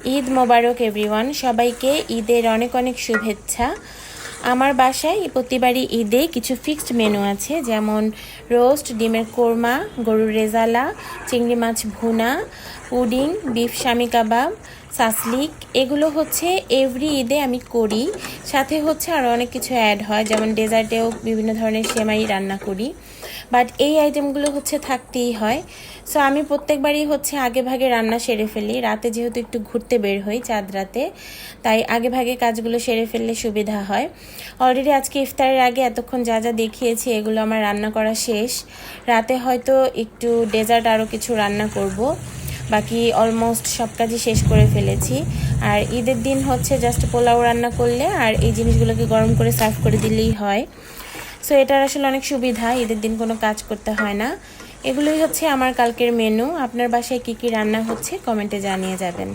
ঈদ মোবারক everyone, সবাইকে ঈদের অনেক অনেক শুভেচ্ছা। আমার বাসায় প্রতিবারই ঈদে কিছু ফিক্সড মেনু আছে, যেমন রোস্ট, ডিমের কোরমা, গরুর রেজালা, চিংড়ি মাছ ভুনা, পুডিং, বিফ শামি কাবাব, সাসলিক। এগুলো হচ্ছে এভরি ঈদে আমি করি। সাথে হচ্ছে আরও অনেক কিছু অ্যাড হয়, যেমন ডেজার্টেও বিভিন্ন ধরনের সেমাই রান্না করি। বাট এই আইটেমগুলো হচ্ছে থাকতেই হয়। সো আমি প্রত্যেকবারই হচ্ছে আগে ভাগে রান্না সেরে ফেলি। রাতে যেহেতু একটু ঘুরতে বের হই চাঁদ রাতে, তাই আগে ভাগে কাজগুলো সেরে ফেললে সুবিধা হয়। অলরেডি আজকে ইফতারের আগে এতক্ষণ যা যা দেখিয়েছি এগুলো আমার রান্না করা শেষ। রাতে হয়তো একটু ডেজার্ট আরও কিছু রান্না করব, বাকি অলমোস্ট সব কাজই শেষ করে ফেলেছি। আর ঈদের দিন হচ্ছে জাস্ট পোলাও রান্না করলে আর এই জিনিসগুলোকে গরম করে সার্ভ করে দিলেই হয়। সো এটার আসলে অনেক সুবিধা, ঈদের দিন কোনো কাজ করতে হয় না। এগুলোই হচ্ছে আমার কালকের মেনু। আপনার বাসায় কী কী রান্না হচ্ছে কমেন্টে জানিয়ে যাবেন।